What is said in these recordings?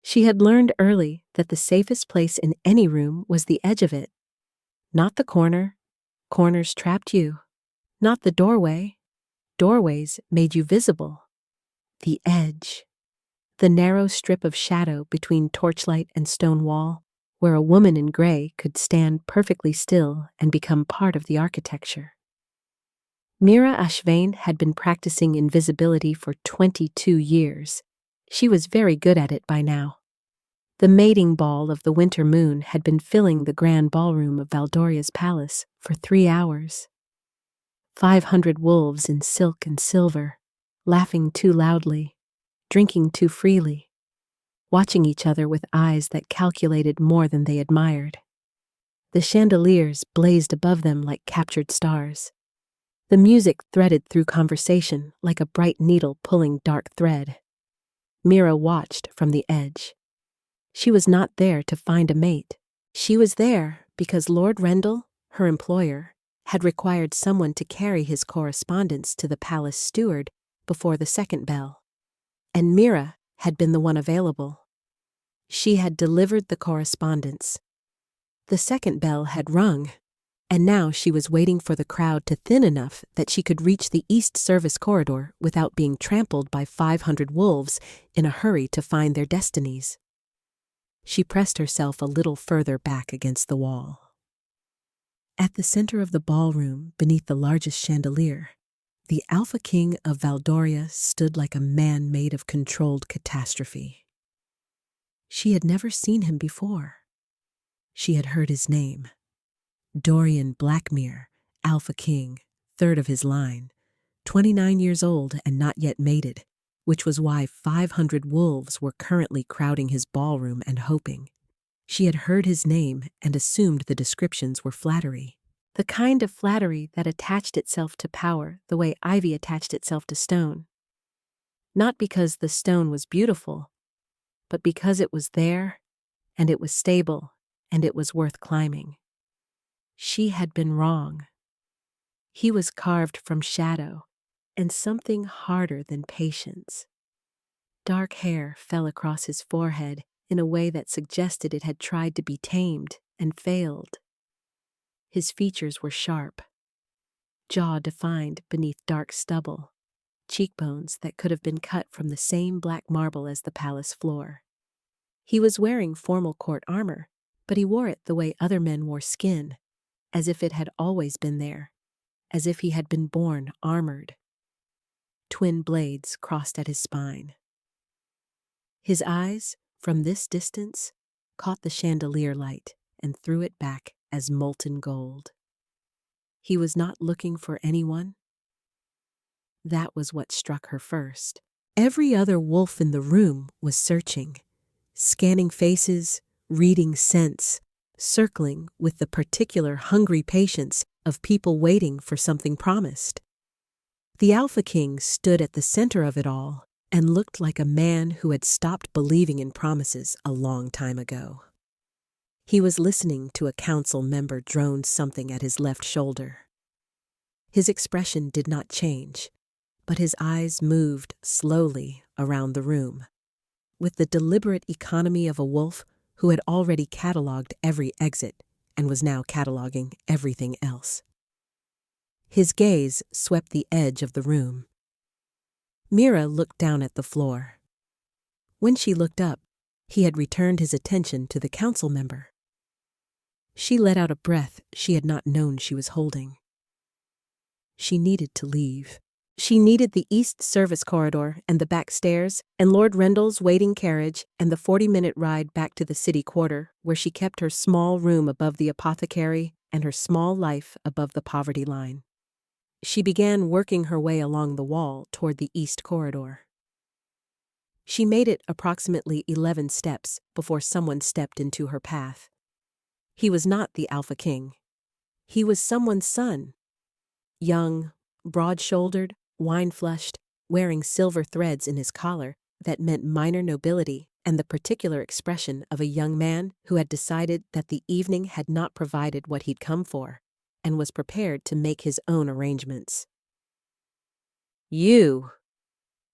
She had learned early that the safest place in any room was the edge of it. Not the corner. Corners trapped you. Not the doorway. Doorways made you visible. The edge. The narrow strip of shadow between torchlight and stone wall, where a woman in gray could stand perfectly still and become part of the architecture. Mira Ashvain had been practicing invisibility for 22 years. She was very good at it by now. The mating ball of the winter moon had been filling the grand ballroom of Valdoria's palace for 3 hours. 500 wolves in silk and silver, laughing too loudly, drinking too freely, watching each other with eyes that calculated more than they admired. The chandeliers blazed above them like captured stars. The music threaded through conversation like a bright needle pulling dark thread. Mira watched from the edge. She was not there to find a mate. She was there because Lord Rendell, her employer, had required someone to carry his correspondence to the palace steward before the second bell. And Mira had been the one available. She had delivered the correspondence. The second bell had rung, and now she was waiting for the crowd to thin enough that she could reach the East Service corridor without being trampled by 500 wolves in a hurry to find their destinies. She pressed herself a little further back against the wall. At the center of the ballroom, beneath the largest chandelier, the Alpha King of Valdoria stood like a man made of controlled catastrophe. She had never seen him before. She had heard his name. Dorian Blackmere, Alpha King, third of his line, 29 years old and not yet mated, which was why 500 wolves were currently crowding his ballroom and hoping. She had heard his name and assumed the descriptions were flattery. The kind of flattery that attached itself to power the way ivy attached itself to stone. Not because the stone was beautiful, but because it was there, and it was stable, and it was worth climbing. She had been wrong. He was carved from shadow, and something harder than patience. Dark hair fell across his forehead in a way that suggested it had tried to be tamed and failed. His features were sharp, jaw defined beneath dark stubble, cheekbones that could have been cut from the same black marble as the palace floor. He was wearing formal court armor, but he wore it the way other men wore skin, as if it had always been there, as if he had been born armored. Twin blades crossed at his spine. His eyes, from this distance, caught the chandelier light and threw it back as molten gold. He was not looking for anyone. That was what struck her first. Every other wolf in the room was searching, scanning faces, reading scents, circling with the particular hungry patience of people waiting for something promised. The Alpha King stood at the center of it all and looked like a man who had stopped believing in promises a long time ago. He was listening to a council member drone something at his left shoulder. His expression did not change, but his eyes moved slowly around the room, with the deliberate economy of a wolf who had already cataloged every exit and was now cataloging everything else. His gaze swept the edge of the room. Mira looked down at the floor. When she looked up, he had returned his attention to the council member. She let out a breath she had not known she was holding. She needed to leave. She needed the East Service corridor and the back stairs and Lord Rendell's waiting carriage and the 40-minute ride back to the city quarter where she kept her small room above the apothecary and her small life above the poverty line. She began working her way along the wall toward the East corridor. She made it approximately 11 steps before someone stepped into her path. He was not the Alpha King. He was someone's son. Young, broad-shouldered, wine-flushed, wearing silver threads in his collar that meant minor nobility and the particular expression of a young man who had decided that the evening had not provided what he'd come for and was prepared to make his own arrangements. "You,"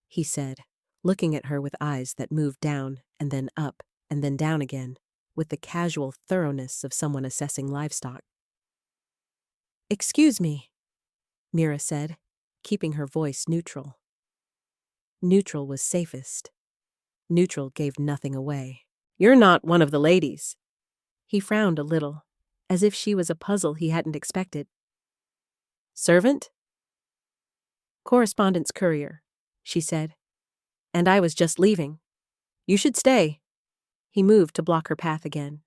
he said, looking at her with eyes that moved down and then up and then down again, with the casual thoroughness of someone assessing livestock. "Excuse me," Mira said, keeping her voice neutral. Neutral was safest. Neutral gave nothing away. "You're not one of the ladies." He frowned a little, as if she was a puzzle he hadn't expected. "Servant?" "Correspondence courier," she said. "And I was just leaving. You should stay." He moved to block her path again.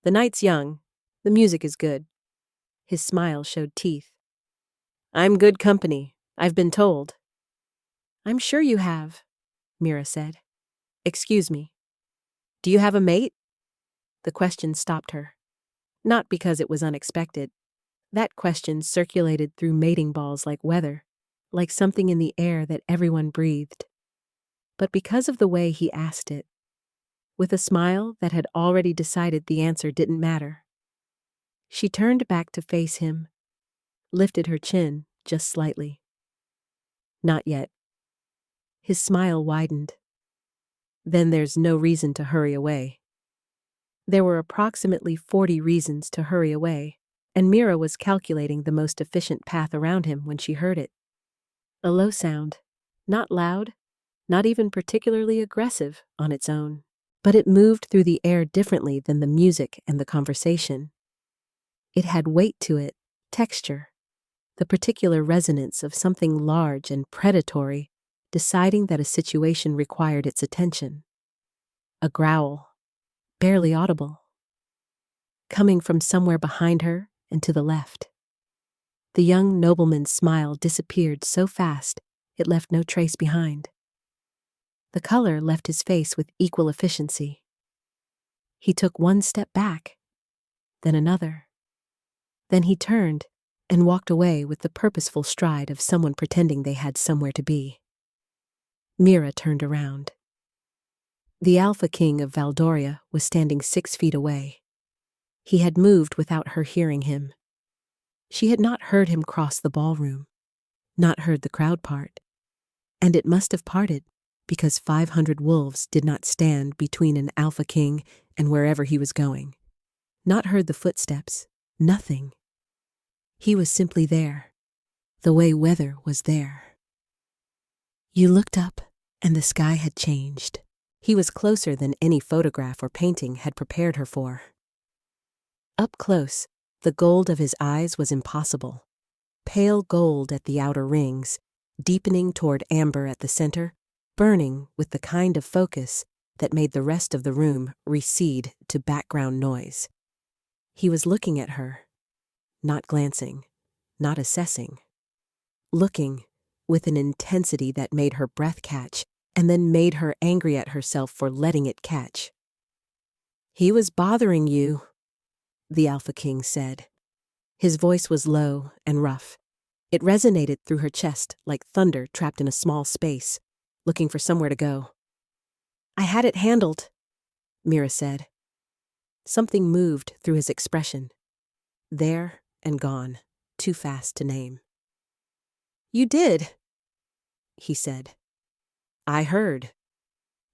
"The night's young. The music is good." His smile showed teeth. "I'm good company, I've been told." "I'm sure you have," Mira said. "Excuse me. Do you have a mate?" The question stopped her. Not because it was unexpected. That question circulated through mating balls like weather, like something in the air that everyone breathed. But because of the way he asked it, with a smile that had already decided the answer didn't matter. She turned back to face him, lifted her chin just slightly. "Not yet." His smile widened. "Then there's no reason to hurry away." There were approximately 40 reasons to hurry away, and Mira was calculating the most efficient path around him when she heard it. A low sound, not loud, not even particularly aggressive on its own, but it moved through the air differently than the music and the conversation. It had weight to it, texture, the particular resonance of something large and predatory deciding that a situation required its attention. A growl, barely audible, coming from somewhere behind her and to the left. The young nobleman's smile disappeared so fast it left no trace behind. The color left his face with equal efficiency. He took one step back, then another. Then he turned and walked away with the purposeful stride of someone pretending they had somewhere to be. Mira turned around. The Alpha King of Valdoria was standing 6 feet away. He had moved without her hearing him. She had not heard him cross the ballroom, not heard the crowd part. And it must have parted, because 500 wolves did not stand between an Alpha King and wherever he was going. Not heard the footsteps, nothing. He was simply there, the way weather was there. You looked up, and the sky had changed. He was closer than any photograph or painting had prepared her for. Up close, the gold of his eyes was impossible. Pale gold at the outer rings, deepening toward amber at the center, burning with the kind of focus that made the rest of the room recede to background noise. He was looking at her, not glancing, not assessing. Looking with an intensity that made her breath catch and then made her angry at herself for letting it catch. "He was bothering you," the Alpha King said. His voice was low and rough. It resonated through her chest like thunder trapped in a small space, looking for somewhere to go. "I had it handled," Mira said. Something moved through his expression. There and gone, too fast to name. "You did," he said. "I heard."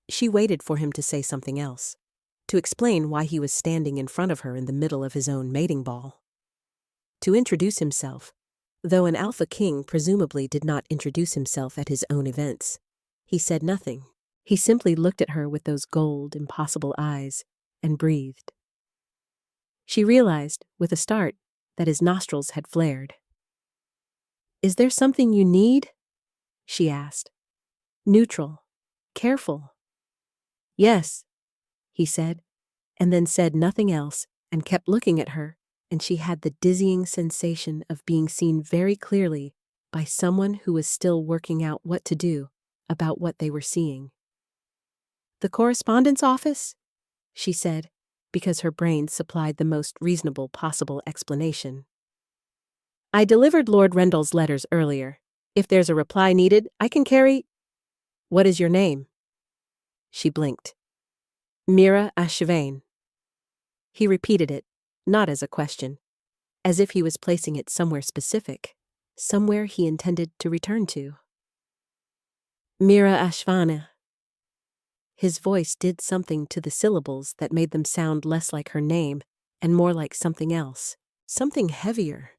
She waited for him to say something else, to explain why he was standing in front of her in the middle of his own mating ball. To introduce himself, though an Alpha King presumably did not introduce himself at his own events. He said nothing. He simply looked at her with those gold, impossible eyes and breathed. She realized, with a start, that his nostrils had flared. "Is there something you need?" she asked. Neutral, careful. "Yes," he said, and then said nothing else and kept looking at her, and she had the dizzying sensation of being seen very clearly by someone who was still working out what to do about what they were seeing. "The correspondence office?" she said, because her brain supplied the most reasonable possible explanation. "I delivered Lord Rendell's letters earlier. If there's a reply needed, I can carry—" "What is your name?" She blinked. "Mira Ashvain." He repeated it, not as a question, as if he was placing it somewhere specific, somewhere he intended to return to. Mira Ashvana. His voice did something to the syllables that made them sound less like her name and more like something else, something heavier.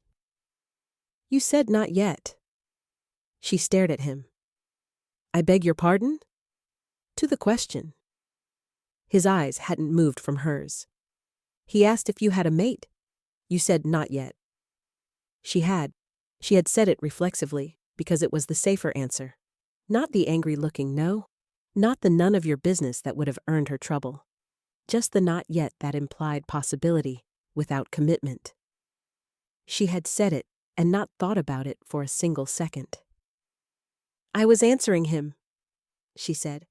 You said not yet. She stared at him. I beg your pardon? To the question. His eyes hadn't moved from hers. He asked if you had a mate. You said not yet. She had. She had said it reflexively, because it was the safer answer. Not the angry-looking no. Not the none of your business that would have earned her trouble. Just the not yet that implied possibility, without commitment. She had said it, and not thought about it for a single second. I was answering him, she said.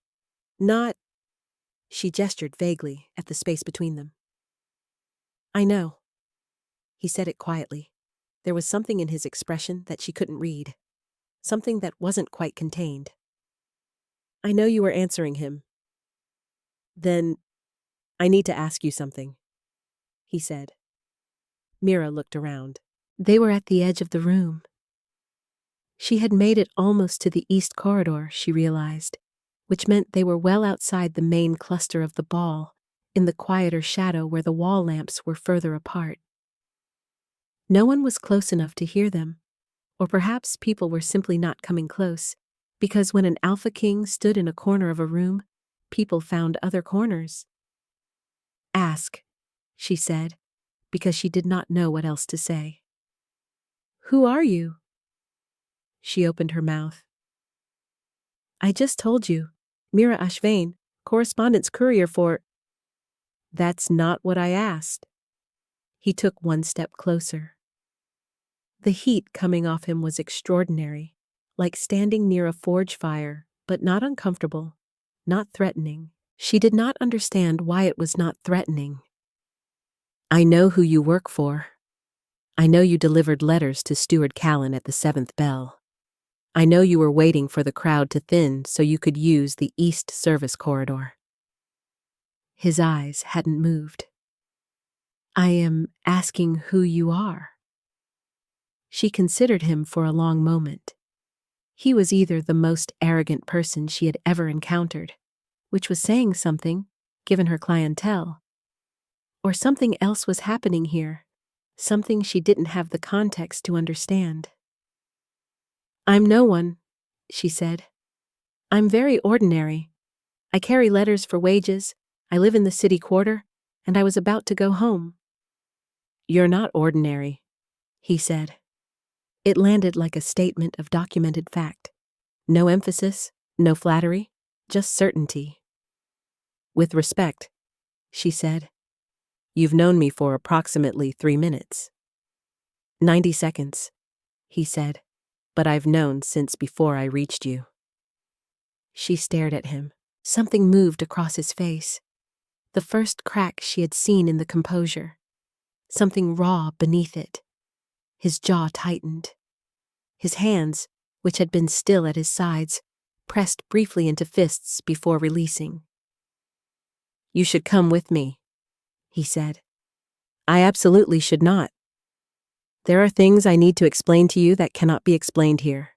Not. She gestured vaguely at the space between them. I know. He said it quietly. There was something in his expression that she couldn't read. Something that wasn't quite contained. I know you were answering him. Then, I need to ask you something, he said. Mira looked around. They were at the edge of the room. She had made it almost to the east corridor, she realized, which meant they were well outside the main cluster of the ball, in the quieter shadow where the wall lamps were further apart. No one was close enough to hear them, or perhaps people were simply not coming close, because when an alpha king stood in a corner of a room, people found other corners. Ask, she said, because she did not know what else to say. Who are you? She opened her mouth. I just told you, Mira Ashvane, correspondence courier for... That's not what I asked. He took one step closer. The heat coming off him was extraordinary, like standing near a forge fire, but not uncomfortable, not threatening. She did not understand why it was not threatening. I know who you work for. I know you delivered letters to Steward Callan at the 7th bell. I know you were waiting for the crowd to thin so you could use the East Service Corridor. His eyes hadn't moved. I am asking who you are. She considered him for a long moment. He was either the most arrogant person she had ever encountered, which was saying something, given her clientele, or something else was happening here, something she didn't have the context to understand. I'm no one, she said. I'm very ordinary. I carry letters for wages, I live in the city quarter, and I was about to go home. You're not ordinary, he said. It landed like a statement of documented fact. No emphasis, no flattery, just certainty. With respect, she said. You've known me for approximately 3 minutes. 90 seconds, he said, but I've known since before I reached you. She stared at him. Something moved across his face. The first crack she had seen in the composure. Something raw beneath it. His jaw tightened. His hands, which had been still at his sides, pressed briefly into fists before releasing. You should come with me, he said. I absolutely should not. There are things I need to explain to you that cannot be explained here.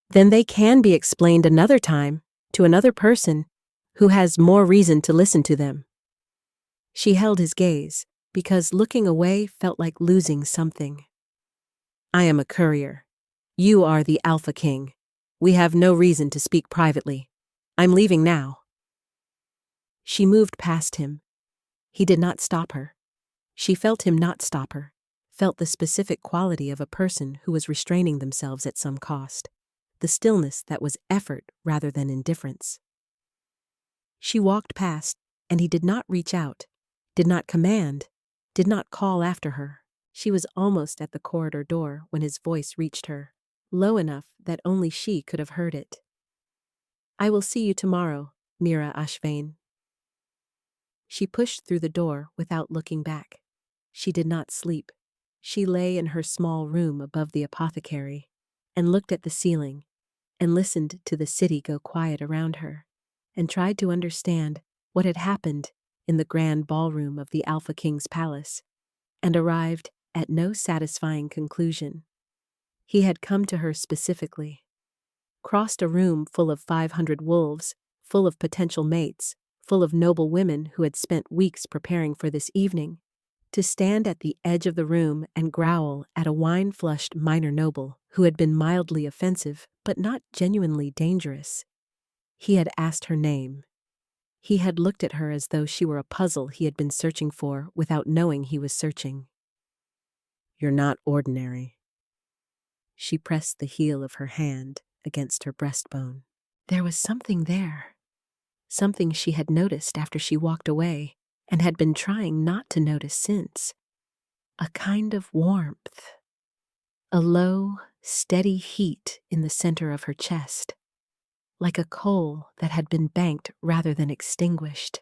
Then they can be explained another time, to another person, who has more reason to listen to them. She held his gaze, because looking away felt like losing something. I am a courier. You are the Alpha King. We have no reason to speak privately. I'm leaving now. She moved past him. He did not stop her. She felt him not stop her, felt the specific quality of a person who was restraining themselves at some cost, the stillness that was effort rather than indifference. She walked past, and he did not reach out, did not command, did not call after her. She was almost at the corridor door when his voice reached her, low enough that only she could have heard it. I will see you tomorrow, Mira Ashvane. She pushed through the door without looking back. She did not sleep. She lay in her small room above the apothecary and looked at the ceiling and listened to the city go quiet around her and tried to understand what had happened in the grand ballroom of the Alpha King's palace and arrived at no satisfying conclusion. He had come to her specifically. crossed a room full of 500 wolves, full of potential mates, full of noble women who had spent weeks preparing for this evening, to stand at the edge of the room and growl at a wine-flushed minor noble who had been mildly offensive but not genuinely dangerous. He had asked her name. He had looked at her as though she were a puzzle he had been searching for without knowing he was searching. "You're not ordinary." She pressed the heel of her hand against her breastbone. There was something there. Something she had noticed after she walked away and had been trying not to notice since. A kind of warmth. A low, steady heat in the center of her chest, like a coal that had been banked rather than extinguished.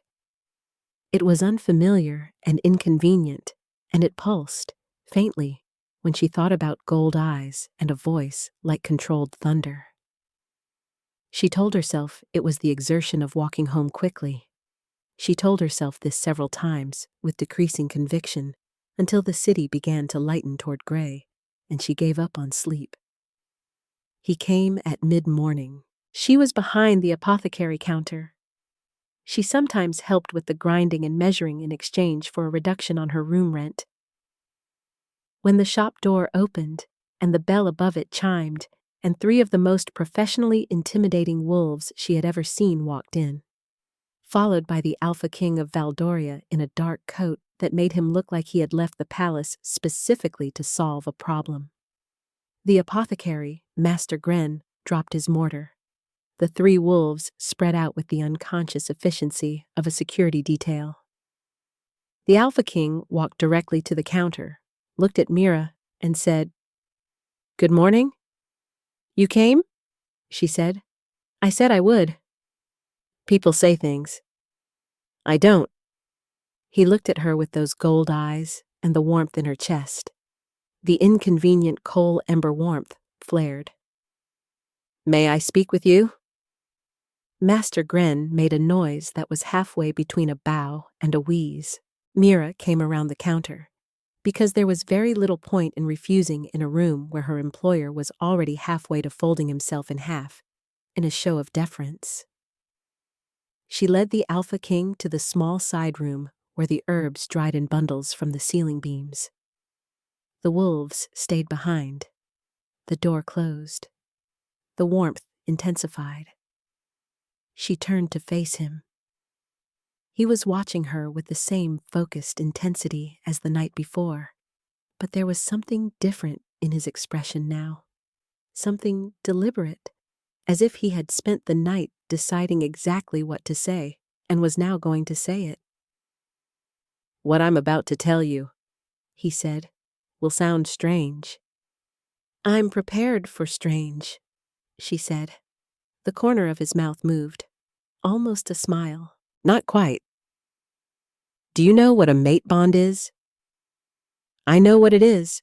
It was unfamiliar and inconvenient, and it pulsed, faintly, when she thought about gold eyes and a voice like controlled thunder. She told herself it was the exertion of walking home quickly. She told herself this several times, with decreasing conviction, until the city began to lighten toward gray, and she gave up on sleep. He came at mid-morning. She was behind the apothecary counter. She sometimes helped with the grinding and measuring in exchange for a reduction on her room rent. When the shop door opened and the bell above it chimed, and 3 of the most professionally intimidating wolves she had ever seen walked in, followed by the Alpha King of Valdoria in a dark coat that made him look like he had left the palace specifically to solve a problem. The apothecary, Master Gren, dropped his mortar. The 3 wolves spread out with the unconscious efficiency of a security detail. The Alpha King walked directly to the counter, looked at Mira, and said, "Good morning." "You came?" she said. "I said I would." "People say things." "I don't." He looked at her with those gold eyes and the warmth in her chest. The inconvenient coal ember warmth flared. "May I speak with you?" Master Gren made a noise that was halfway between a bow and a wheeze. Mira came around the counter, because there was very little point in refusing in a room where her employer was already halfway to folding himself in half, in a show of deference. She led the Alpha King to the small side room where the herbs dried in bundles from the ceiling beams. The wolves stayed behind. The door closed. The warmth intensified. She turned to face him. He was watching her with the same focused intensity as the night before, but there was something different in his expression now. Something deliberate, as if he had spent the night deciding exactly what to say and was now going to say it. "What I'm about to tell you," he said, "will sound strange." "I'm prepared for strange," she said. The corner of his mouth moved. Almost a smile. "Not quite. Do you know what a mate bond is?" "I know what it is."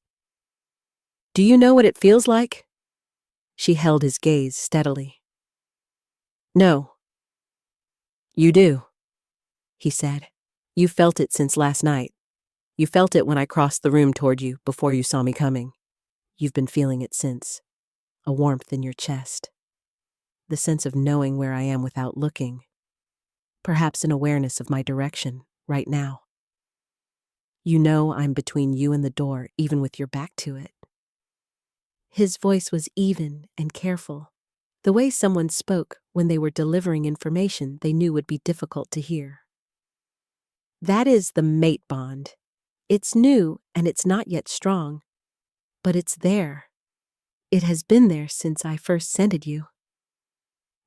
"Do you know what it feels like?" She held his gaze steadily. "No." "You do," he said. "You felt it since last night. You felt it when I crossed the room toward you before you saw me coming. You've been feeling it since. A warmth in your chest. The sense of knowing where I am without looking. Perhaps an awareness of my direction, right now. You know I'm between you and the door, even with your back to it." His voice was even and careful, the way someone spoke when they were delivering information they knew would be difficult to hear. "That is the mate bond. It's new and it's not yet strong, but it's there. It has been there since I first scented you."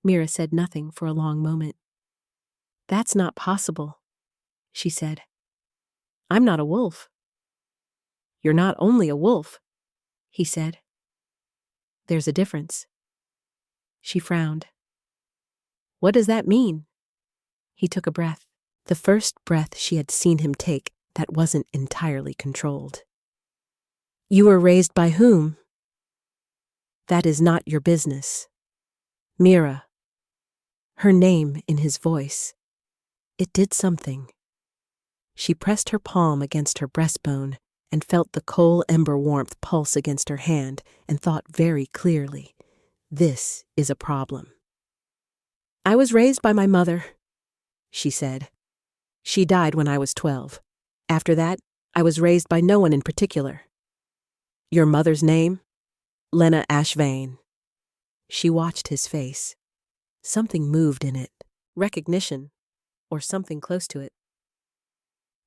Mira said nothing for a long moment. "That's not possible," she said. "I'm not a wolf." "You're not only a wolf," he said. "There's a difference." She frowned. "What does that mean?" He took a breath, the first breath she had seen him take that wasn't entirely controlled. "You were raised by whom?" "That is not your business." "Mira." Her name in his voice. It did something. She pressed her palm against her breastbone and felt the coal ember warmth pulse against her hand and thought very clearly. This is a problem. I was raised by my mother, she said. She died when I was 12. After that, I was raised by no one in particular. Your mother's name? Lena Ashvane. She watched his face. Something moved in it. Recognition, or something close to it.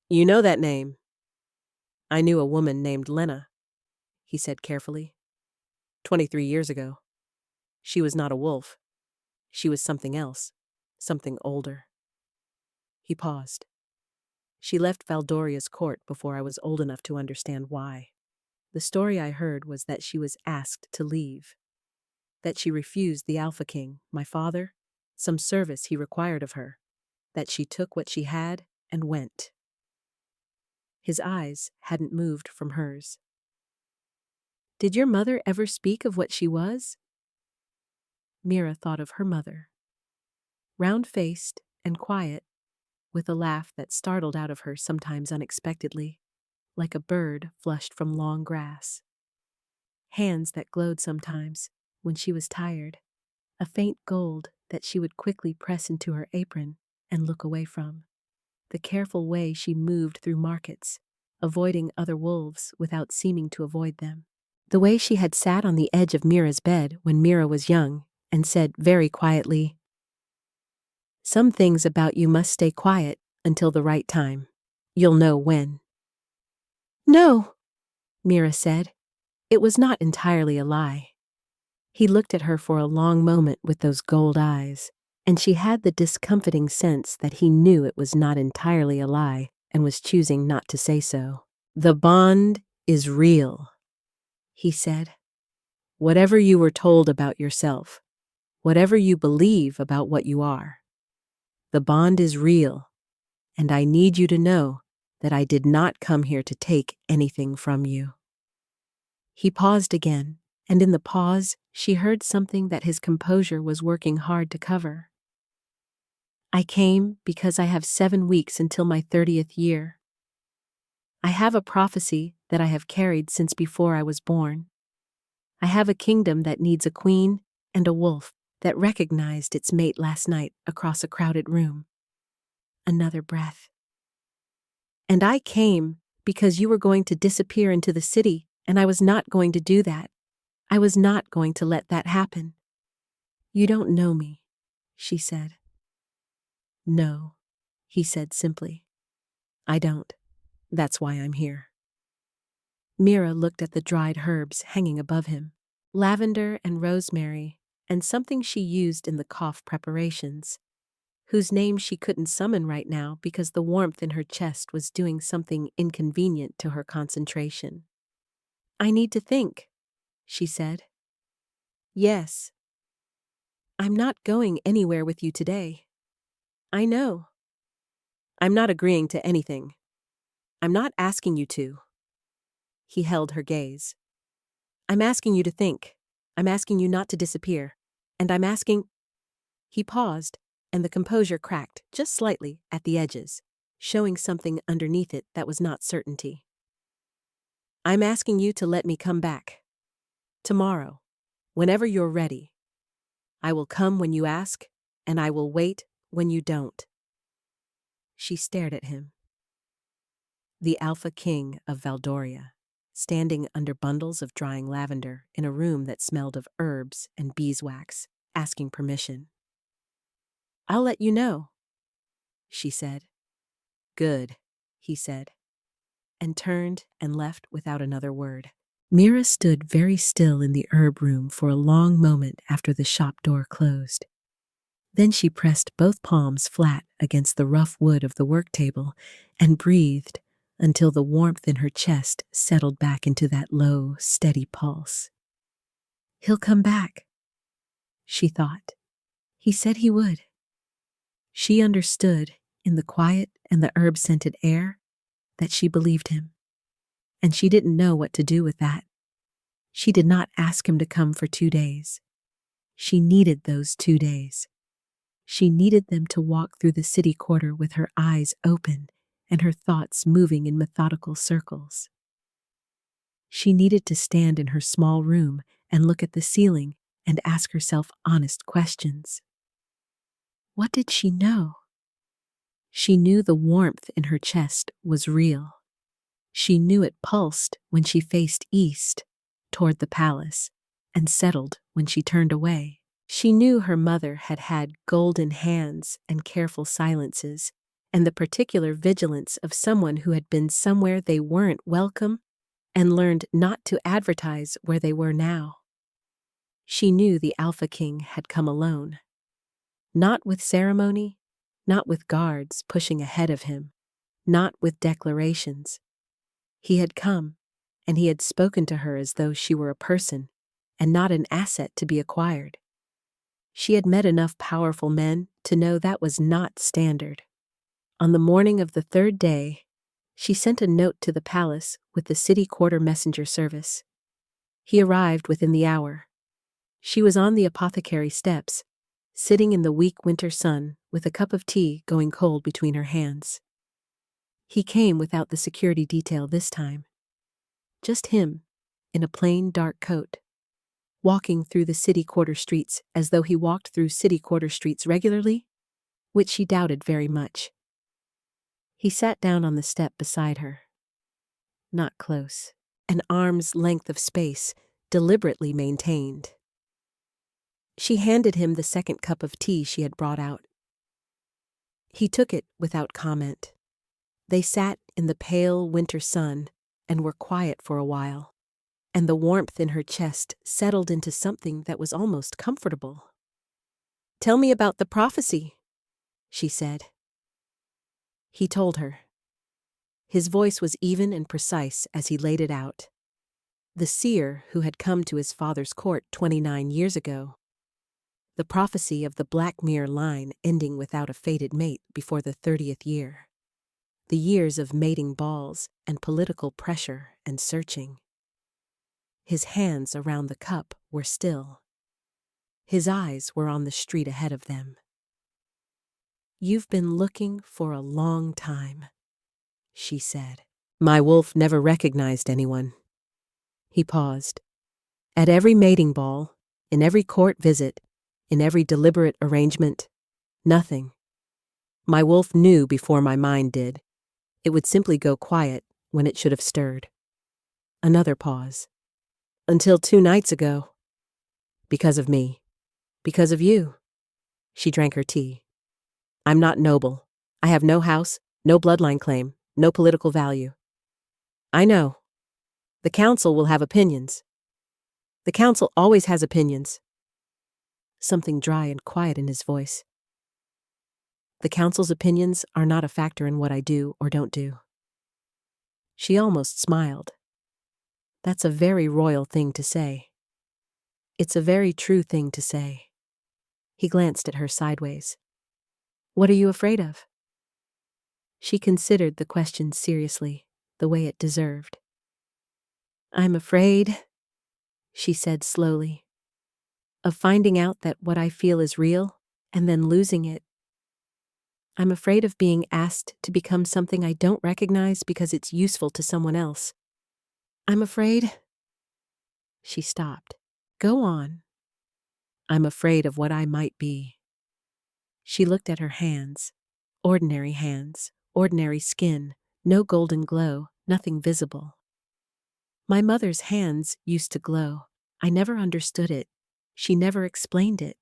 You know that name. I knew a woman named Lena, he said carefully. 23 years ago. She was not a wolf. She was something else, something older. He paused. She left Valdoria's court before I was old enough to understand why. The story I heard was that she was asked to leave, that she refused the Alpha King, my father, some service he required of her, that she took what she had and went. His eyes hadn't moved from hers. Did your mother ever speak of what she was? Mira thought of her mother. Round-faced and quiet, with a laugh that startled out of her sometimes unexpectedly, like a bird flushed from long grass. Hands that glowed sometimes when she was tired, a faint gold that she would quickly press into her apron and look away from. The careful way she moved through markets, avoiding other wolves without seeming to avoid them. The way she had sat on the edge of Mira's bed when Mira was young and said very quietly, "Some things about you must stay quiet until the right time. You'll know when." "No," Mira said. It was not entirely a lie. He looked at her for a long moment with those gold eyes, and she had the discomfiting sense that he knew it was not entirely a lie and was choosing not to say so. "The bond is real," he said. "Whatever you were told about yourself, whatever you believe about what you are, the bond is real, and I need you to know that I did not come here to take anything from you." He paused again, and in the pause, she heard something that his composure was working hard to cover. "I came because I have 7 weeks until my 30th year. I have a prophecy that I have carried since before I was born. I have a kingdom that needs a queen and a wolf that recognized its mate last night across a crowded room." Another breath. "And I came because you were going to disappear into the city, and I was not going to do that. I was not going to let that happen." "You don't know me," she said. "No," he said simply. "I don't. That's why I'm here." Mira looked at the dried herbs hanging above him, lavender and rosemary, and something she used in the cough preparations, whose name she couldn't summon right now because the warmth in her chest was doing something inconvenient to her concentration. "I need to think," she said. "Yes. I'm not going anywhere with you today. I know. I'm not agreeing to anything. I'm not asking you to." He held her gaze. "I'm asking you to think. I'm asking you not to disappear. And I'm asking—" He paused, and the composure cracked just slightly at the edges, showing something underneath it that was not certainty. "I'm asking you to let me come back. Tomorrow, whenever you're ready. I will come when you ask, and I will wait when you don't." She stared at him. The Alpha King of Valdoria, standing under bundles of drying lavender in a room that smelled of herbs and beeswax, asking permission. "I'll let you know," she said. "Good," he said, and turned and left without another word. Mira stood very still in the herb room for a long moment after the shop door closed. Then she pressed both palms flat against the rough wood of the work table and breathed until the warmth in her chest settled back into that low, steady pulse. "He'll come back," she thought. He said he would. She understood, in the quiet and the herb-scented air, that she believed him. And she didn't know what to do with that. She did not ask him to come for 2 days. She needed those 2 days. She needed them to walk through the city quarter with her eyes open and her thoughts moving in methodical circles. She needed to stand in her small room and look at the ceiling and ask herself honest questions. What did she know? She knew the warmth in her chest was real. She knew it pulsed when she faced east, toward the palace, and settled when she turned away. She knew her mother had had golden hands and careful silences, and the particular vigilance of someone who had been somewhere they weren't welcome and learned not to advertise where they were now. She knew the Alpha King had come alone. Not with ceremony, not with guards pushing ahead of him, not with declarations. He had come, and he had spoken to her as though she were a person, and not an asset to be acquired. She had met enough powerful men to know that was not standard. On the morning of the third day, she sent a note to the palace with the city quarter messenger service. He arrived within the hour. She was on the apothecary steps, sitting in the weak winter sun with a cup of tea going cold between her hands. He came without the security detail this time. Just him, in a plain dark coat, walking through the city quarter streets as though he walked through city quarter streets regularly, which she doubted very much. He sat down on the step beside her. Not close, an arm's length of space, deliberately maintained. She handed him the second cup of tea she had brought out. He took it without comment. They sat in the pale winter sun and were quiet for a while, and the warmth in her chest settled into something that was almost comfortable. "Tell me about the prophecy," she said. He told her. His voice was even and precise as he laid it out. The seer who had come to his father's court 29 years ago. The prophecy of the Black Mirror line ending without a fated mate before the 30th year. The years of mating balls and political pressure and searching. His hands around the cup were still. His eyes were on the street ahead of them. "You've been looking for a long time," she said. "My wolf never recognized anyone." He paused. "At every mating ball, in every court visit, in every deliberate arrangement, nothing. My wolf knew before my mind did. It would simply go quiet when it should have stirred." Another pause. "Until 2 nights ago. Because of me. Because of you." She drank her tea. "I'm not noble. I have no house, no bloodline claim, no political value. I know. The council will have opinions. The council always has opinions." Something dry and quiet in his voice. "The council's opinions are not a factor in what I do or don't do." She almost smiled. "That's a very royal thing to say." "It's a very true thing to say." He glanced at her sideways. "What are you afraid of?" She considered the question seriously, the way it deserved. "I'm afraid," she said slowly, "of finding out that what I feel is real and then losing it. I'm afraid of being asked to become something I don't recognize because it's useful to someone else. I'm afraid—" She stopped. "Go on." "I'm afraid of what I might be." She looked at her hands. Hands, ordinary skin, no golden glow, nothing visible. "My mother's hands used to glow. I never understood it. She never explained it.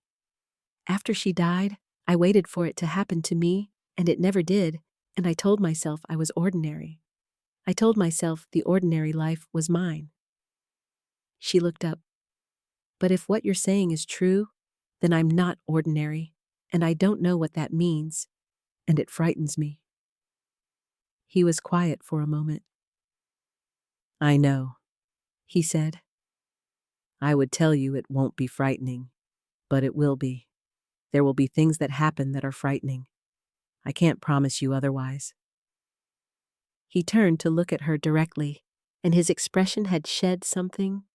After she died, I waited for it to happen to me, and it never did, and I told myself I was ordinary. I told myself the ordinary life was mine." She looked up. "But if what you're saying is true, then I'm not ordinary, and I don't know what that means, and it frightens me." He was quiet for a moment. "I know," he said. "I would tell you it won't be frightening, but it will be. There will be things that happen that are frightening. I can't promise you otherwise." He turned to look at her directly, and his expression had shed something,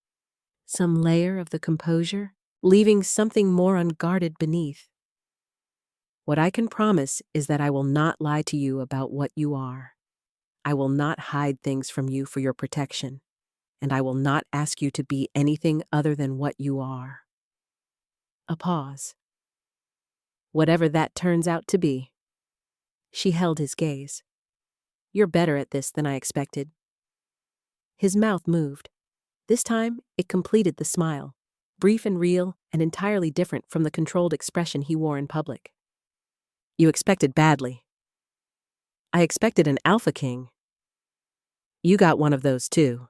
some layer of the composure, leaving something more unguarded beneath. "What I can promise is that I will not lie to you about what you are. I will not hide things from you for your protection, and I will not ask you to be anything other than what you are." A pause. Whatever that turns out to be. She held his gaze. You're better at this than I expected. His mouth moved. This time, it completed the smile, brief and real and entirely different from the controlled expression he wore in public. You expected badly. I expected an alpha king. You got one of those too,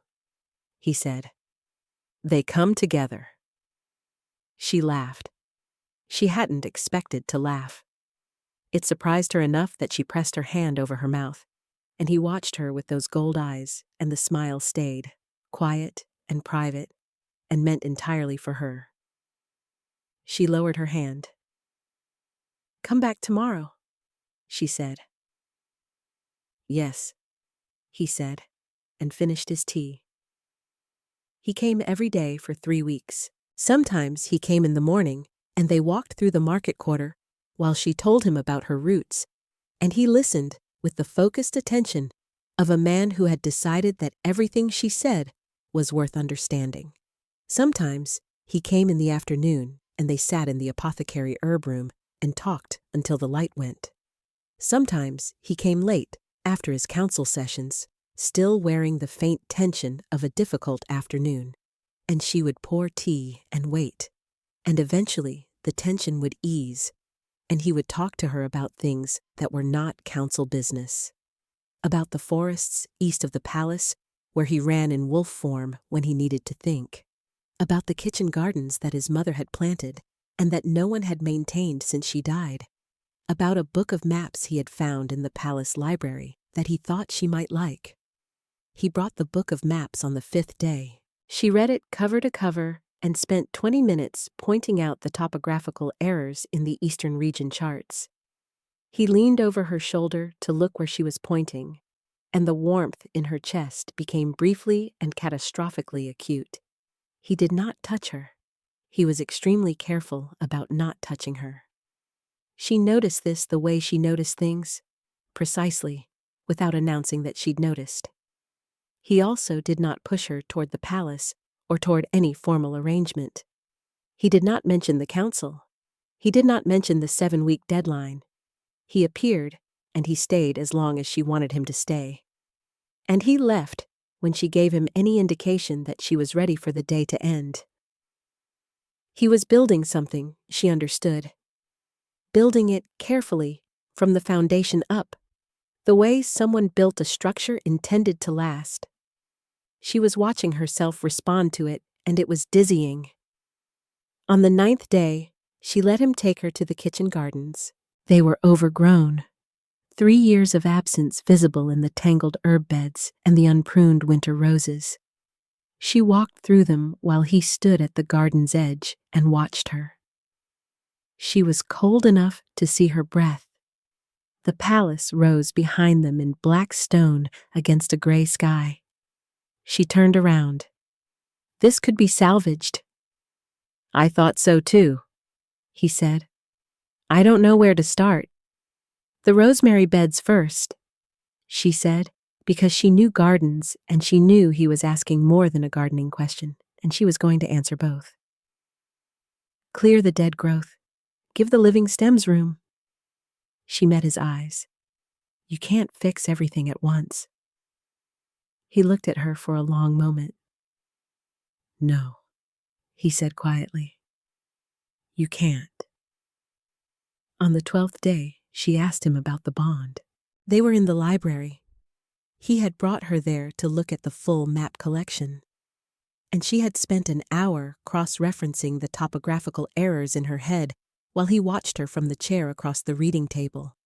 he said. They come together. She laughed. She hadn't expected to laugh. It surprised her enough that she pressed her hand over her mouth, and he watched her with those gold eyes, and the smile stayed, quiet and private, and meant entirely for her. She lowered her hand. Come back tomorrow, she said. Yes, he said, and finished his tea. He came every day for 3 weeks. Sometimes he came in the morning, and they walked through the market quarter while she told him about her roots, and he listened with the focused attention of a man who had decided that everything she said was worth understanding. Sometimes he came in the afternoon, and they sat in the apothecary herb room and talked until the light went. Sometimes he came late, after his council sessions, still wearing the faint tension of a difficult afternoon, and she would pour tea and wait, and eventually the tension would ease, and he would talk to her about things that were not council business. About the forests east of the palace, where he ran in wolf form when he needed to think. About the kitchen gardens that his mother had planted and that no one had maintained since she died. About a book of maps he had found in the palace library that he thought she might like. He brought the book of maps on the 5th day. She read it cover to cover and spent 20 minutes pointing out the topographical errors in the Eastern region charts. He leaned over her shoulder to look where she was pointing, and the warmth in her chest became briefly and catastrophically acute. He did not touch her. He was extremely careful about not touching her. She noticed this the way she noticed things, precisely, without announcing that she'd noticed. He also did not push her toward the palace or toward any formal arrangement. He did not mention the council. He did not mention the 7-week deadline. He appeared, and he stayed as long as she wanted him to stay. And he left when she gave him any indication that she was ready for the day to end. He was building something, she understood. Building it carefully, from the foundation up, the way someone built a structure intended to last. She was watching herself respond to it, and it was dizzying. On the 9th day, she let him take her to the kitchen gardens. They were overgrown. 3 years of absence visible in the tangled herb beds and the unpruned winter roses. She walked through them while he stood at the garden's edge and watched her. She was cold enough to see her breath. The palace rose behind them in black stone against a gray sky. She turned around. This could be salvaged. I thought so too, he said. I don't know where to start. The rosemary beds first, she said, because she knew gardens and she knew he was asking more than a gardening question, and she was going to answer both. Clear the dead growth. Give the living stems room. She met his eyes. You can't fix everything at once. He looked at her for a long moment. No, he said quietly. You can't. On the 12th day, she asked him about the bond. They were in the library. He had brought her there to look at the full map collection, and she had spent an hour cross-referencing the topographical errors in her head while he watched her from the chair across the reading table.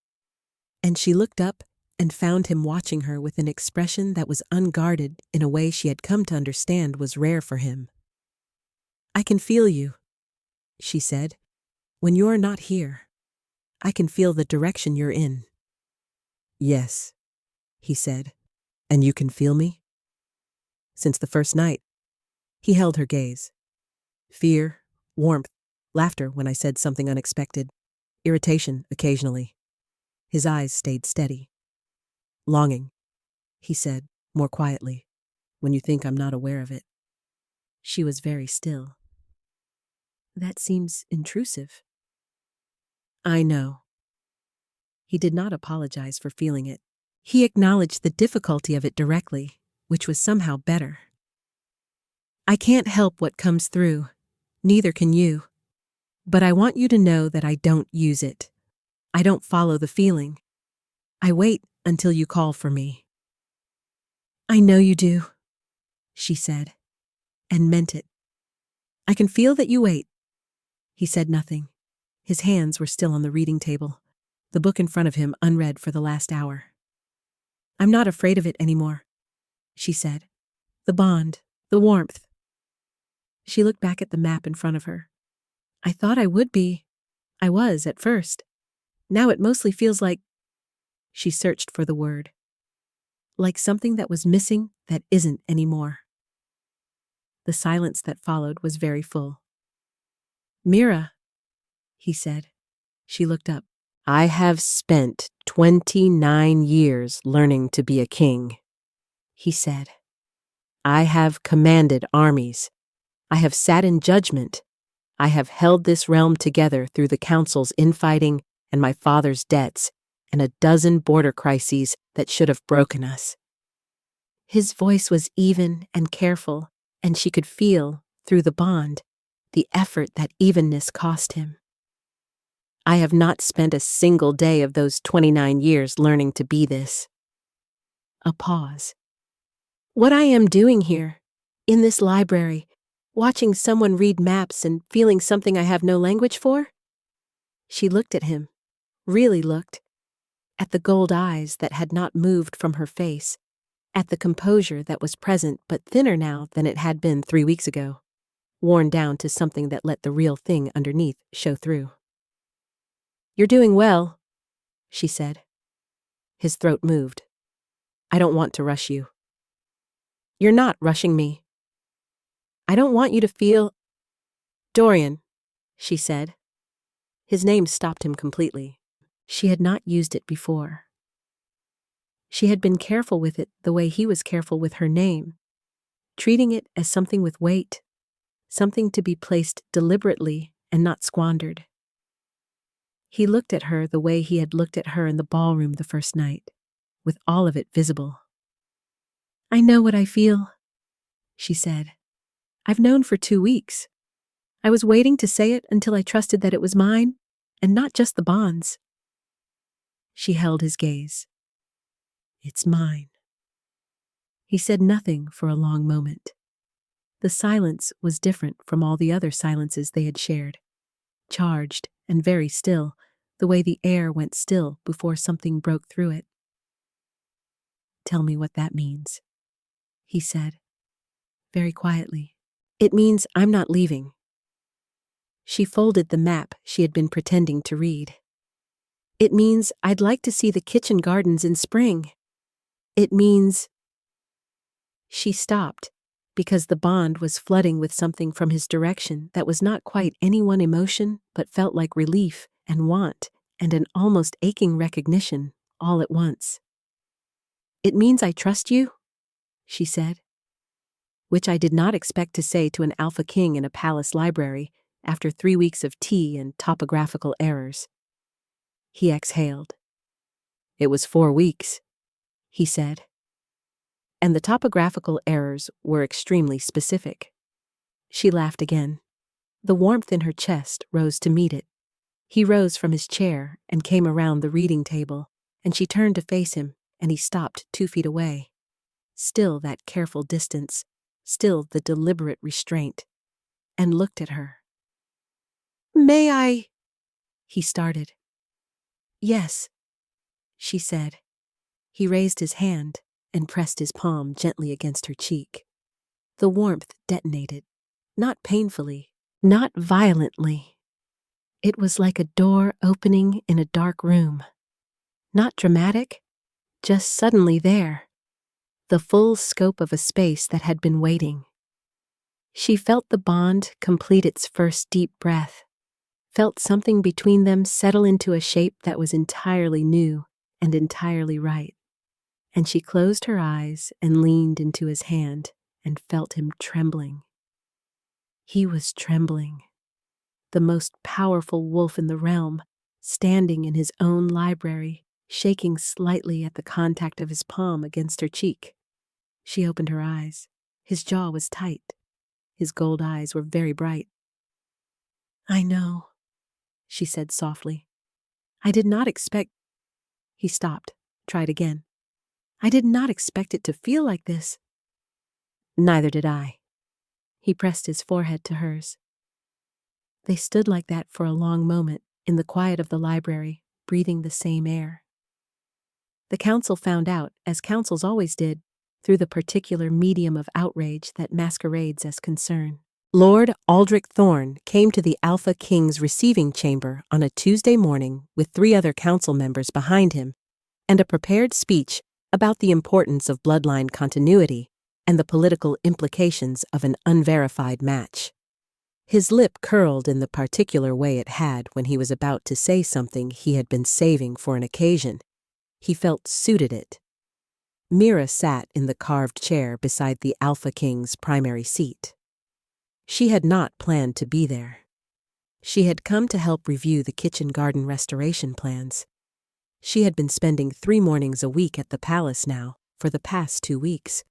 And she looked up and found him watching her with an expression that was unguarded in a way she had come to understand was rare for him. I can feel you, she said, when you're not here. I can feel the direction you're in. Yes, he said, and you can feel me? Since the first night. He held her gaze. Fear, warmth, laughter when I said something unexpected, irritation occasionally. His eyes stayed steady. Longing, he said, more quietly, when you think I'm not aware of it. She was very still. That seems intrusive. I know. He did not apologize for feeling it. He acknowledged the difficulty of it directly, which was somehow better. I can't help what comes through. Neither can you. But I want you to know that I don't use it. I don't follow the feeling. I wait until you call for me. I know you do, she said, and meant it. I can feel that you wait. He said nothing. His hands were still on the reading table, the book in front of him unread for the last hour. I'm not afraid of it anymore, she said. The bond, the warmth. She looked back at the map in front of her. I thought I would be. I was at first. Now it mostly feels like... She searched for the word. Like something that was missing that isn't anymore. The silence that followed was very full. Mira, he said. She looked up. I have spent 29 years learning to be a king, he said. I have commanded armies. I have sat in judgment. I have held this realm together through the council's infighting and my father's debts and a dozen border crises that should have broken us. His voice was even and careful, and she could feel, through the bond, the effort that evenness cost him. I have not spent a single day of those 29 years learning to be this. A pause. What I am doing here, in this library, watching someone read maps and feeling something I have no language for? She looked at him, really looked, at the gold eyes that had not moved from her face, at the composure that was present but thinner now than it had been 3 weeks ago, worn down to something that let the real thing underneath show through. You're doing well, she said. His throat moved. I don't want to rush you. You're not rushing me. I don't want you to feel... Dorian, she said. His name stopped him completely. She had not used it before. She had been careful with it the way he was careful with her name, treating it as something with weight, something to be placed deliberately and not squandered. He looked at her the way he had looked at her in the ballroom the first night, with all of it visible. I know what I feel, she said. I've known for 2 weeks. I was waiting to say it until I trusted that it was mine, and not just the bonds. She held his gaze. It's mine. He said nothing for a long moment. The silence was different from all the other silences they had shared, charged and very still, the way the air went still before something broke through it. Tell me what that means, he said, very quietly. It means I'm not leaving. She folded the map she had been pretending to read. It means I'd like to see the kitchen gardens in spring. It means... She stopped, because the bond was flooding with something from his direction that was not quite any one emotion, but felt like relief and want and an almost aching recognition all at once. It means I trust you, she said, which I did not expect to say to an alpha king in a palace library after 3 weeks of tea and topographical errors. He exhaled. It was 4 weeks, he said. And the topographical errors were extremely specific. She laughed again. The warmth in her chest rose to meet it. He rose from his chair and came around the reading table, and she turned to face him, and he stopped 2 feet away. Still that careful distance, still the deliberate restraint, and looked at her. May I? He started. Yes, she said. He raised his hand and pressed his palm gently against her cheek. The warmth detonated, not painfully, not violently. It was like a door opening in a dark room. Not dramatic, just suddenly there. The full scope of a space that had been waiting. She felt the bond complete its first deep breath, felt something between them settle into a shape that was entirely new and entirely right. And she closed her eyes and leaned into his hand and felt him trembling. He was trembling. the most powerful wolf in the realm, standing in his own library, shaking slightly at the contact of his palm against her cheek. She opened her eyes. His jaw was tight. His gold eyes were very bright. "I know," she said softly. "I did not expect—" He stopped, tried again. "I did not expect it to feel like this." "Neither did I." He pressed his forehead to hers. They stood like that for a long moment, in the quiet of the library, breathing the same air. The council found out, as councils always did, through the particular medium of outrage that masquerades as concern. Lord Aldrich Thorne came to the Alpha King's receiving chamber on a Tuesday morning with 3 other council members behind him and a prepared speech about the importance of bloodline continuity and the political implications of an unverified match. His lip curled in the particular way it had when he was about to say something he had been saving for an occasion. He felt suited it. Mira sat in the carved chair beside the Alpha King's primary seat. She had not planned to be there. She had come to help review the kitchen garden restoration plans. She had been spending 3 mornings a week at the palace now for the past 2 weeks,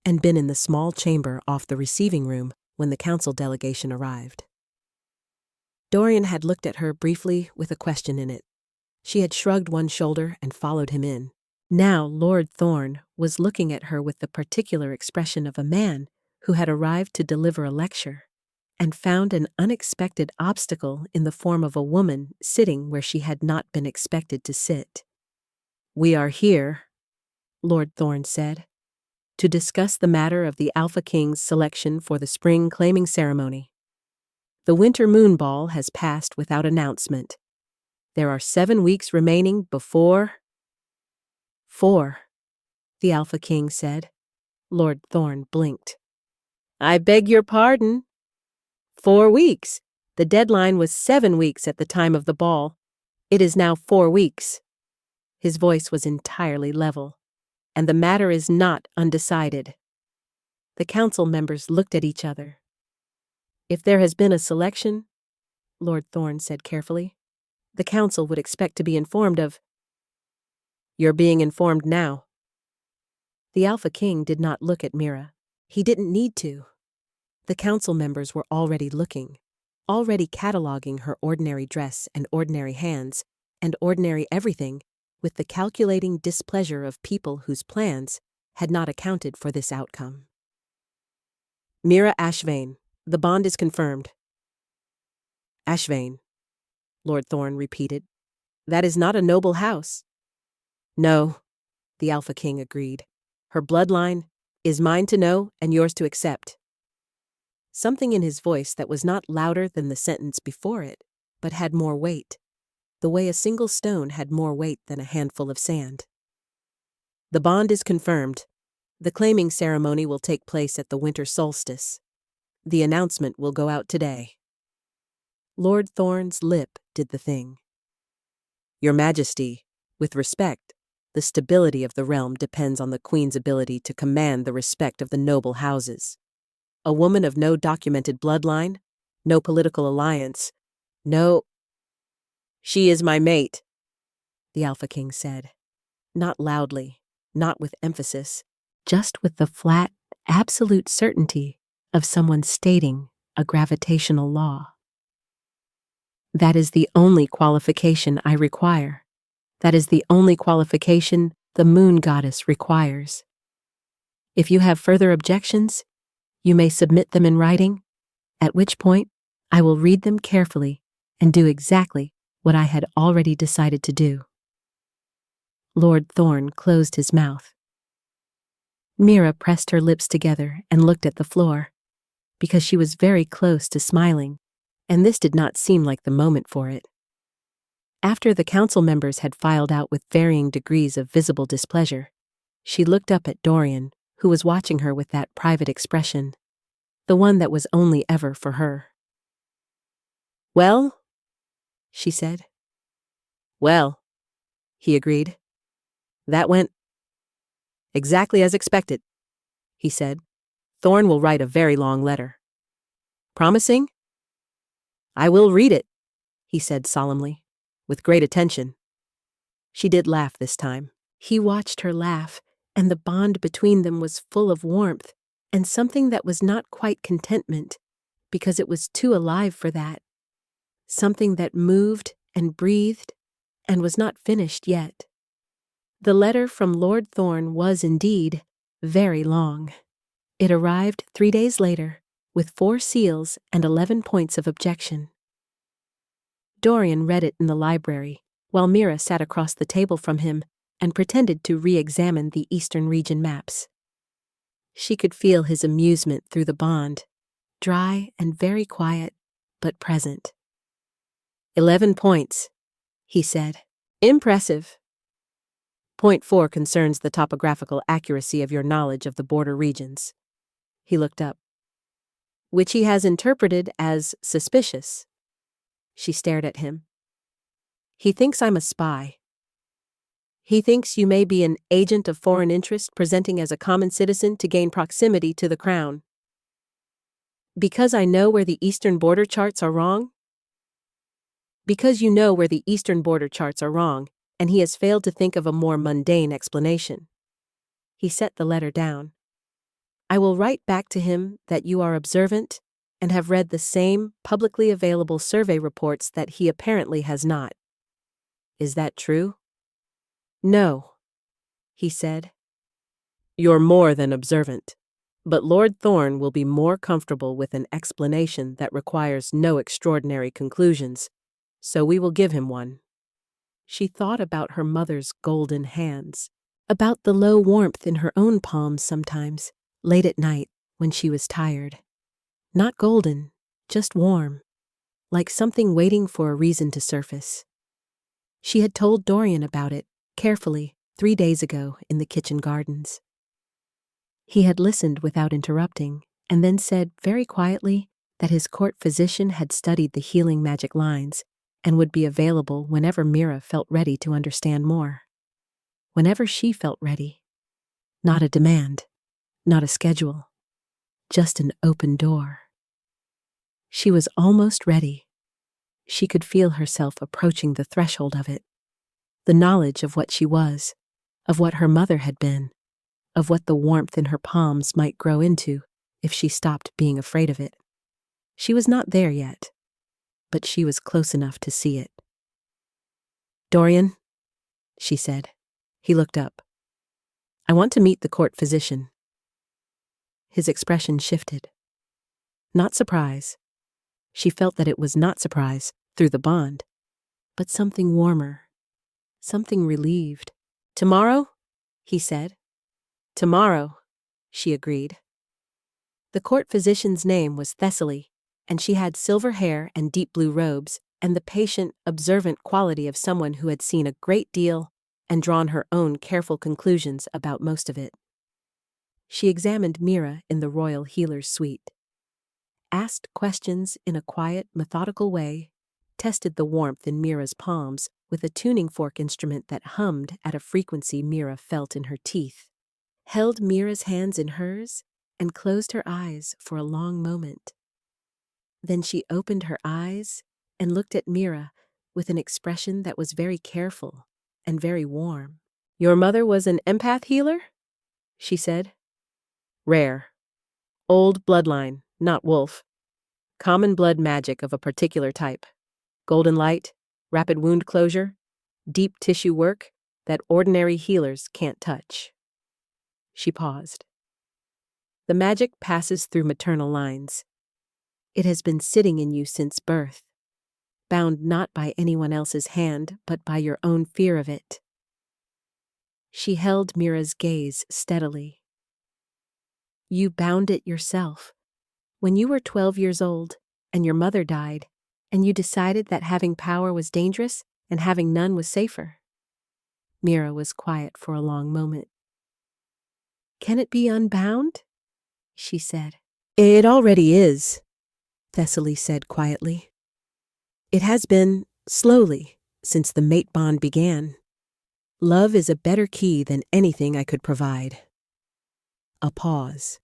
and been in the small chamber off the receiving room when the council delegation arrived. Dorian had looked at her briefly with a question in it. She had shrugged one shoulder and followed him in. Now Lord Thorne was looking at her with the particular expression of a man who had arrived to deliver a lecture and found an unexpected obstacle in the form of a woman sitting where she had not been expected to sit. "We are here," Lord Thorne said, "to discuss the matter of the Alpha King's selection for the spring claiming ceremony. The winter moon ball has passed without announcement. There are 7 weeks remaining before—" "4," the Alpha King said. Lord Thorne blinked. "I beg your pardon. 4 weeks. The deadline was 7 weeks at the time of the ball. It is now 4 weeks." His voice was entirely level. "And the matter is not undecided." The council members looked at each other. "If there has been a selection," Lord Thorne said carefully, "the council would expect to be informed of—" "You're being informed now." The Alpha King did not look at Mira. He didn't need to. The council members were already looking, already cataloging her ordinary dress and ordinary hands and ordinary everything with the calculating displeasure of people whose plans had not accounted for this outcome. "Mira Ashvane, the bond is confirmed." "Ashvane," Lord Thorne repeated. "That is not a noble house." "No," the Alpha King agreed. "Her bloodline is mine to know and yours to accept." Something in his voice that was not louder than the sentence before it, but had more weight, the way a single stone had more weight than a handful of sand. "The bond is confirmed. The claiming ceremony will take place at the winter solstice. The announcement will go out today." Lord Thorne's lip did the thing. "Your Majesty, with respect, the stability of the realm depends on the Queen's ability to command the respect of the noble houses. A woman of no documented bloodline, no political alliance, no—" "She is my mate," the Alpha King said. Not loudly, not with emphasis, just with the flat, absolute certainty of someone stating a gravitational law. "That is the only qualification I require. That is the only qualification the moon goddess requires. If you have further objections, you may submit them in writing, at which point I will read them carefully and do exactly what I had already decided to do." Lord Thorne closed his mouth. Mira pressed her lips together and looked at the floor, because she was very close to smiling, and this did not seem like the moment for it. After the council members had filed out with varying degrees of visible displeasure, she looked up at Dorian, who was watching her with that private expression, the one that was only ever for her. "Well?" she said. "Well," he agreed. "That went exactly as expected," he said. "Thorne will write a very long letter." "Promising?" I will read it, he said solemnly, with great attention. She did laugh this time. He watched her laugh, and the bond between them was full of warmth and something that was not quite contentment, because it was too alive for that. Something that moved and breathed and was not finished yet. The letter from Lord Thorne was indeed very long. It arrived 3 days later, with 4 seals and 11 points of objection. Dorian read it in the library, while Mira sat across the table from him and pretended to re-examine the Eastern region maps. She could feel his amusement through the bond, dry and very quiet, but present. 11 points, he said. Impressive. Point 4 concerns the topographical accuracy of your knowledge of the border regions. He looked up. Which he has interpreted as suspicious. She stared at him. He thinks I'm a spy. He thinks you may be an agent of foreign interest presenting as a common citizen to gain proximity to the crown. Because I know where the eastern border charts are wrong? Because you know where the eastern border charts are wrong, and he has failed to think of a more mundane explanation. He set the letter down. I will write back to him that you are observant and have read the same publicly available survey reports that he apparently has not. Is that true? No, he said. You're more than observant, but Lord Thorne will be more comfortable with an explanation that requires no extraordinary conclusions, so we will give him one. She thought about her mother's golden hands, about the low warmth in her own palms sometimes, late at night when she was tired. Not golden, just warm, like something waiting for a reason to surface. She had told Dorian about it, carefully, 3 days ago in the kitchen gardens. He had listened without interrupting, and then said very quietly that his court physician had studied the healing magic lines and would be available whenever Mira felt ready to understand more. Whenever she felt ready. Not a demand, not a schedule, just an open door. She was almost ready. She could feel herself approaching the threshold of it. The knowledge of what she was, of what her mother had been, of what the warmth in her palms might grow into if she stopped being afraid of it. She was not there yet, but she was close enough to see it. Dorian, she said. He looked up. I want to meet the court physician. His expression shifted. Not surprise. She felt that it was not surprise through the bond, but something warmer, something relieved. Tomorrow? He said. Tomorrow, she agreed. The court physician's name was Thessaly, and she had silver hair and deep blue robes and the patient, observant quality of someone who had seen a great deal and drawn her own careful conclusions about most of it. She examined Mira in the royal healer's suite, asked questions in a quiet, methodical way, tested the warmth in Mira's palms with a tuning fork instrument that hummed at a frequency Mira felt in her teeth, held Mira's hands in hers, and closed her eyes for a long moment. Then she opened her eyes and looked at Mira with an expression that was very careful and very warm. Your mother was an empath healer? She said. Rare. Old bloodline, not wolf. Common blood magic of a particular type. Golden light, rapid wound closure, deep tissue work that ordinary healers can't touch. She paused. The magic passes through maternal lines. It has been sitting in you since birth, bound not by anyone else's hand, but by your own fear of it. She held Mira's gaze steadily. You bound it yourself. When you were 12 years old, and your mother died, and you decided that having power was dangerous and having none was safer. Mira was quiet for a long moment. Can it be unbound? She said. It already is, Thessaly said quietly. It has been, slowly, since the mate bond began. Love is a better key than anything I could provide. A pause.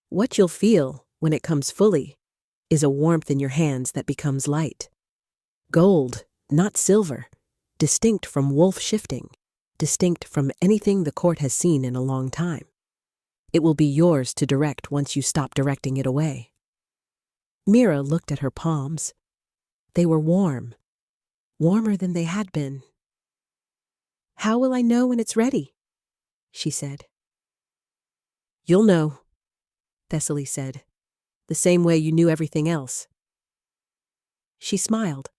What you'll feel when it comes fully, is a warmth in your hands that becomes light. Gold, not silver, distinct from wolf shifting, distinct from anything the court has seen in a long time. It will be yours to direct once you stop directing it away. Mira looked at her palms. They were warm, warmer than they had been. "How will I know when it's ready?" she said. "You'll know," Thessaly said, "the same way you knew everything else." She smiled,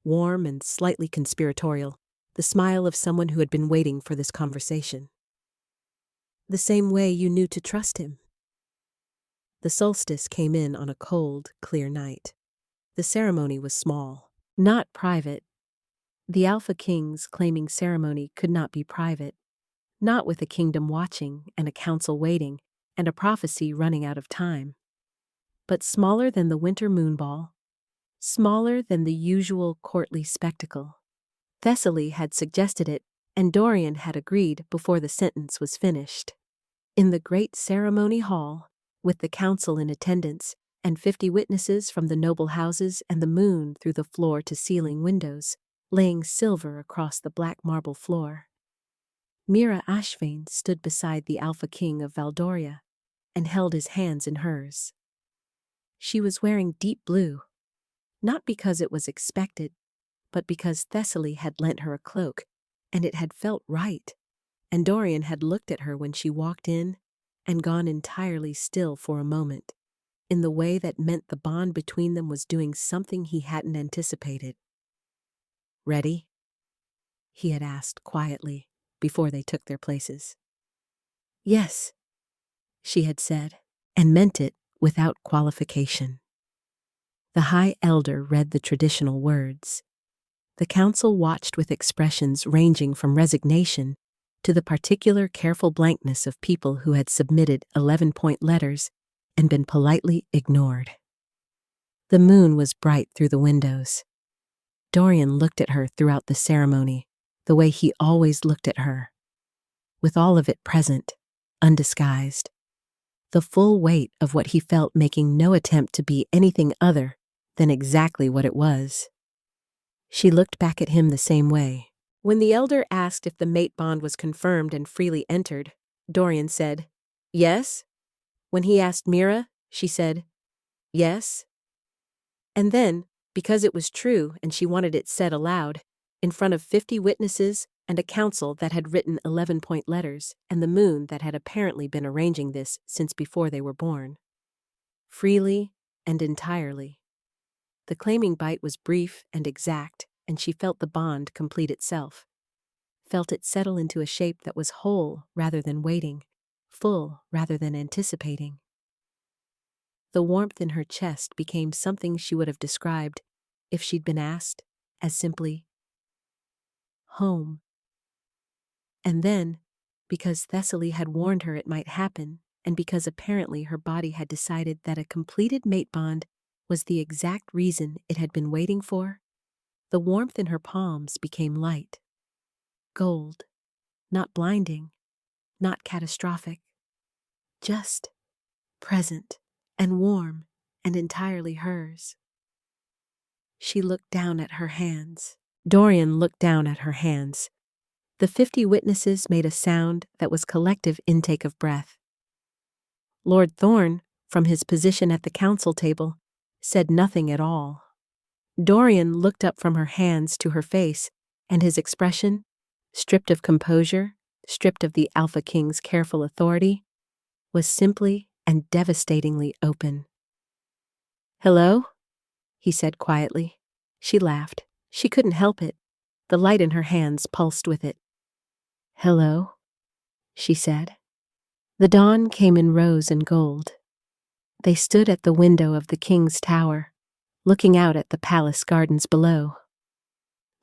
warm and slightly conspiratorial, the smile of someone who had been waiting for this conversation. "The same way you knew to trust him." The solstice came in on a cold, clear night. The ceremony was small, not private. The Alpha King's claiming ceremony could not be private, not with a kingdom watching and a council waiting and a prophecy running out of time. But smaller than the winter moonball, smaller than the usual courtly spectacle. Thessaly had suggested it, and Dorian had agreed before the sentence was finished. In the great ceremony hall, with the council in attendance, and 50 witnesses from the noble houses and the moon through the floor-to-ceiling windows, laying silver across the black marble floor. Mira Ashvane stood beside the Alpha King of Valdoria and held his hands in hers. She was wearing deep blue, not because it was expected, but because Thessaly had lent her a cloak, and it had felt right, and Dorian had looked at her when she walked in and gone entirely still for a moment, in the way that meant the bond between them was doing something he hadn't anticipated. "Ready?" he had asked quietly before they took their places. "Yes," she had said, and meant it without qualification. The High Elder read the traditional words. The council watched with expressions ranging from resignation to the particular careful blankness of people who had submitted 11-point letters and been politely ignored. The moon was bright through the windows. Dorian looked at her throughout the ceremony, the way he always looked at her, with all of it present, undisguised, the full weight of what he felt, making no attempt to be anything other than exactly what it was. She looked back at him the same way. When the elder asked if the mate bond was confirmed and freely entered, Dorian said, "Yes." When he asked Mira, she said, "Yes." And then, because it was true and she wanted it said aloud, in front of 50 witnesses and a council that had written 11-point letters, and the moon that had apparently been arranging this since before they were born. Freely and entirely. The claiming bite was brief and exact, and she felt the bond complete itself. Felt it settle into a shape that was whole rather than waiting, full rather than anticipating. The warmth in her chest became something she would have described, if she'd been asked, as simply, home. And then, because Thessaly had warned her it might happen, and because apparently her body had decided that a completed mate bond was the exact reason it had been waiting for, the warmth in her palms became light. Gold, not blinding, not catastrophic, just present and warm and entirely hers. She looked down at her hands. Dorian looked down at her hands. The 50 witnesses made a sound that was collective intake of breath. Lord Thorne, from his position at the council table, said nothing at all. Dorian looked up from her hands to her face, and his expression, stripped of composure, stripped of the Alpha King's careful authority, was simply and devastatingly open. "Hello?" he said quietly. She laughed. She couldn't help it. The light in her hands pulsed with it. "Hello," she said. The dawn came in rose and gold. They stood at the window of the king's tower, looking out at the palace gardens below.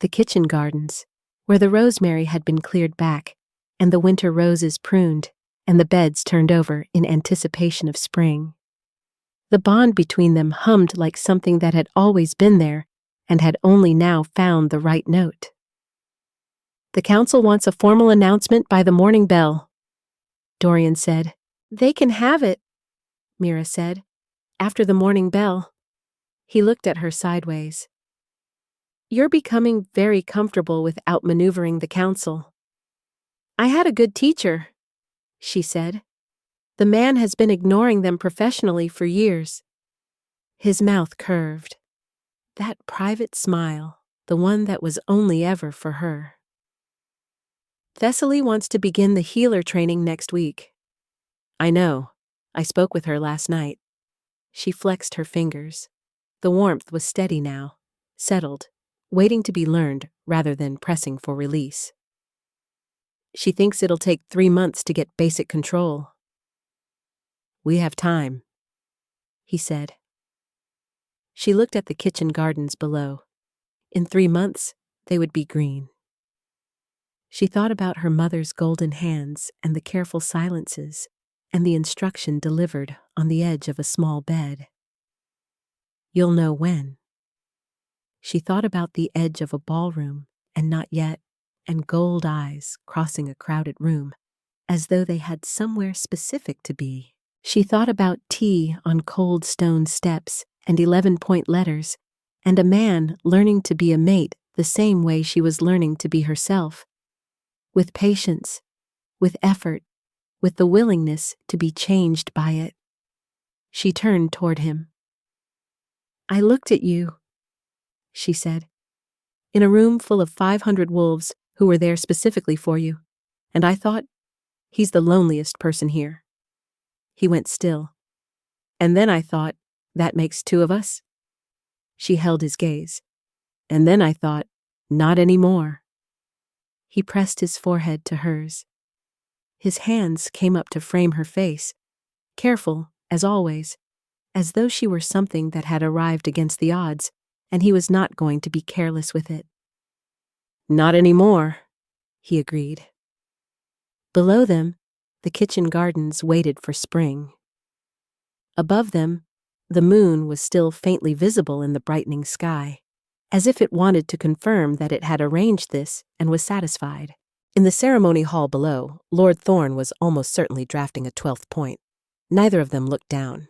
The kitchen gardens, where the rosemary had been cleared back, and the winter roses pruned, and the beds turned over in anticipation of spring. The bond between them hummed like something that had always been there and had only now found the right note. "The council wants a formal announcement by the morning bell," Dorian said. "They can have it," Mira said, "after the morning bell." He looked at her sideways. You're becoming very comfortable with outmaneuvering the council. I had a good teacher, she said. The man has been ignoring them professionally for years. His mouth curved. That private smile, the one that was only ever for her. Thessaly wants to begin the healer training next week. I know. I spoke with her last night. She flexed her fingers. The warmth was steady now, settled, waiting to be learned rather than pressing for release. She thinks it'll take 3 months to get basic control. We have time, he said. She looked at the kitchen gardens below. In 3 months, they would be green. She thought about her mother's golden hands and the careful silences and the instruction delivered on the edge of a small bed. You'll know when. She thought about the edge of a ballroom, and not yet, and gold eyes crossing a crowded room, as though they had somewhere specific to be. She thought about tea on cold stone steps and 11-point letters, and a man learning to be a mate the same way she was learning to be herself, with patience, with effort, with the willingness to be changed by it. She turned toward him. I looked at you, she said, in a room full of 500 wolves who were there specifically for you, and I thought, he's the loneliest person here. He went still. And then I thought, that makes 2 of us? She held his gaze. And then I thought, not anymore. He pressed his forehead to hers. His hands came up to frame her face, careful, as always, as though she were something that had arrived against the odds, and he was not going to be careless with it. Not anymore, he agreed. Below them, the kitchen gardens waited for spring. Above them, the moon was still faintly visible in the brightening sky, as if it wanted to confirm that it had arranged this and was satisfied. In the ceremony hall below, Lord Thorne was almost certainly drafting a 12th point. Neither of them looked down.